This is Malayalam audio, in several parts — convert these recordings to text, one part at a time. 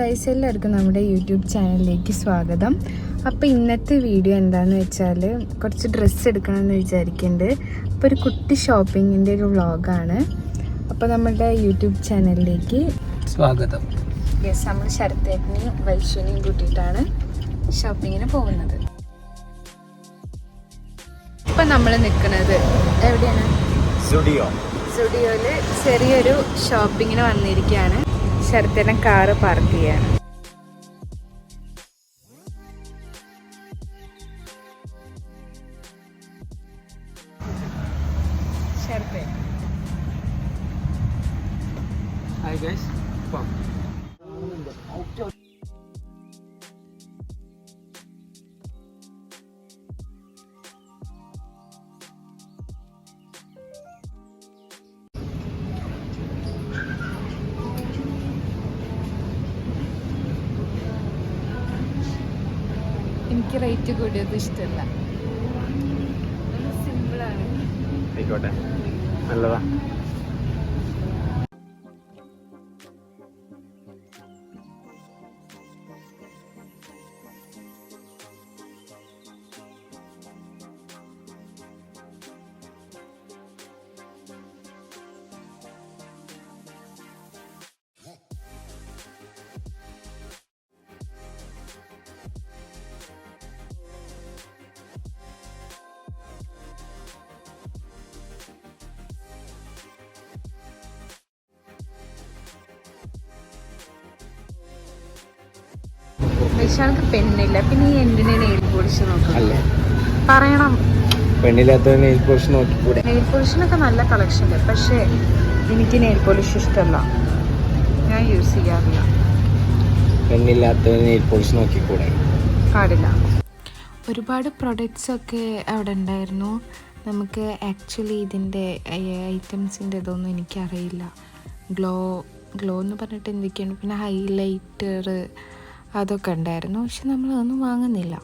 ഗൈസ്, എല്ലാവർക്കും നമ്മുടെ യൂട്യൂബ് ചാനലിലേക്ക് സ്വാഗതം. അപ്പോൾ ഇന്നത്തെ വീഡിയോ എന്താണെന്ന് വെച്ചാൽ കുറച്ച് ഡ്രസ്സ് എടുക്കണമെന്ന് വിചാരിക്കുന്നുണ്ട്. അപ്പോൾ ഒരു കുട്ടി ഷോപ്പിങ്ങിൻ്റെ ഒരു വ്ളോഗാണ്. അപ്പോൾ നമ്മുടെ യൂട്യൂബ് ചാനലിലേക്ക് സ്വാഗതം. യെസ്, നമ്മൾ ശരത്തേട്ടനെയും വൈശുവിനെയും കൂട്ടിയിട്ടാണ് ഷോപ്പിങ്ങിന് പോകുന്നത്. ഇപ്പം നമ്മൾ നിൽക്കുന്നത് എവിടെയാണ്? സ്റ്റുഡിയോയിൽ ചെറിയൊരു ഷോപ്പിങ്ങിന് വന്നിരിക്കുകയാണ്. ശരത്തേട്ടൻ കാറ് പാർക്ക് ചെയ്യാണ്. ശരത്തേ, ഹായ് ഗൈസ്. എനിക്ക് റേറ്റ് കൂടിയത് ഇഷ്ടമല്ല, സിമ്പിളാണ്. ആയിക്കോട്ടെ, നല്ലതാ. വിശാൽക്ക് പെണ്ണില്ല, പിന്നെ ഈ എന്തിനാ നെയിൽ പോളിഷ് നോക്കാം? പറയണം. പെണ്ണില്ലാത്ത നെയിൽ പോളിഷ് നോക്കിക്കൂടെ? നെയിൽ പോളിഷിനൊക്കെ നല്ല കളക്ഷൻ ഉണ്ട്, പക്ഷേ എനിക്ക് നെയിൽ പോളിഷ് ഇഷ്ടമല്ല, ഞാൻ യൂസ് ചെയ്യാറില്ല. പെണ്ണില്ലാത്ത നെയിൽ പോളിഷ് നോക്കിക്കൂടെ? പാടില്ല. ഒരുപാട് പ്രൊഡക്ട്സ് ഒക്കെ അവിടെ ഉണ്ടായിരുന്നു. നമുക്ക് ആക്ച്വലി ഇതിൻ്റെ ഐറ്റംസിൻ്റെ ഇതൊന്നും എനിക്കറിയില്ല. ഗ്ലോ എന്ന് പറഞ്ഞിട്ട് എന്തൊക്കെയാണ്, പിന്നെ ഹൈലൈറ്റർ അതൊക്കെ ഉണ്ടായിരുന്നു. പക്ഷെ നമ്മളതൊന്നും വാങ്ങുന്നില്ല.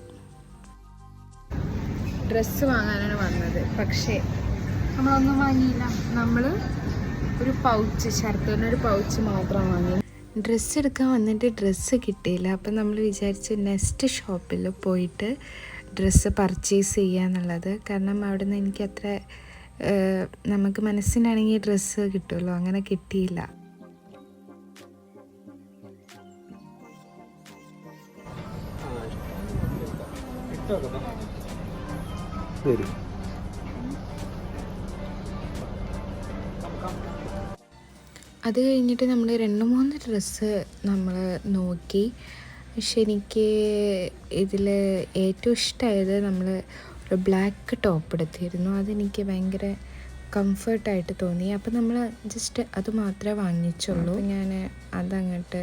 ഡ്രസ്സ് വാങ്ങാനാണ് വന്നത്, പക്ഷേ നമ്മളൊന്നും വാങ്ങിയില്ല. നമ്മൾ ഒരു പൗച്ച്, ശരത്തേനൊരു പൗച്ച് മാത്രം വാങ്ങി. ഡ്രസ്സ് എടുക്കാൻ വന്നിട്ട് ഡ്രസ്സ് കിട്ടിയില്ല. അപ്പം നമ്മൾ വിചാരിച്ചു നെക്സ്റ്റ് ഷോപ്പിൽ പോയിട്ട് ഡ്രസ്സ് പർച്ചേസ് ചെയ്യുക എന്നുള്ളത്. കാരണം അവിടെ നിന്ന് എനിക്ക് അത്ര നമുക്ക് മനസ്സിനാണെങ്കിൽ ഡ്രസ്സ് കിട്ടുമല്ലോ, അങ്ങനെ കിട്ടിയില്ല. അത് കഴിഞ്ഞിട്ട് നമ്മൾ 2-3 ഡ്രസ്സ് നമ്മൾ നോക്കി. പക്ഷെ എനിക്ക് ഇതിൽ ഏറ്റവും ഇഷ്ടമായത് നമ്മൾ ഒരു ബ്ലാക്ക് ടോപ്പ് എടുത്തിരുന്നു. അതെനിക്ക് ഭയങ്കര കംഫർട്ടായിട്ട് തോന്നി. അപ്പം നമ്മൾ ജസ്റ്റ് അത് മാത്രമേ വാങ്ങിച്ചുള്ളൂ. ഞാൻ അതങ്ങോട്ട്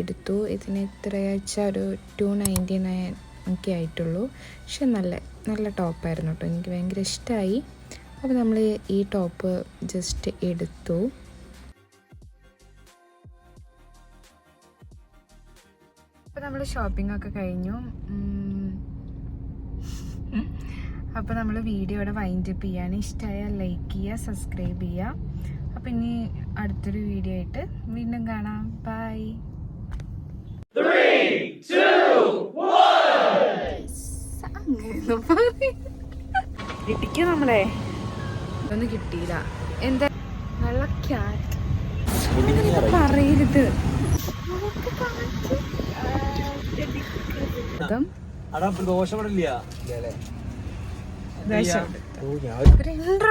എടുത്തു. ഇതിന് എത്രയാച്ചാൽ ഒരു 299 ഒക്കെ ആയിട്ടുള്ളൂ. പക്ഷെ നല്ല ടോപ്പായിരുന്നു കേട്ടോ, എനിക്ക് ഭയങ്കര ഇഷ്ടമായി. അപ്പോൾ നമ്മൾ ഈ ടോപ്പ് ജസ്റ്റ് എടുത്തു. അപ്പോൾ നമ്മൾ ഷോപ്പിംഗ് ഒക്കെ കഴിഞ്ഞു. അപ്പോൾ നമ്മൾ വീഡിയോ ഇവിടെ വൈൻഡ് അപ്പ് ചെയ്യാണ്. ഇഷ്ടമായാൽ ലൈക്ക് ചെയ്യുക, സബ്സ്ക്രൈബ് ചെയ്യുക. അപ്പോൾ ഇനി അടുത്തൊരു വീഡിയോ ആയിട്ട് വീണ്ടും കാണാം. ബൈ. 3, 2, 1. ഇടിക്ക നമ്മളെ ഒന്നും കിട്ടിയില്ല. എന്താ നല്ല ക്യാറ്റ് പറയരുത്. ദോഷം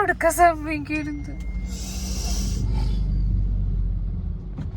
എടുക്കാൻ സമയം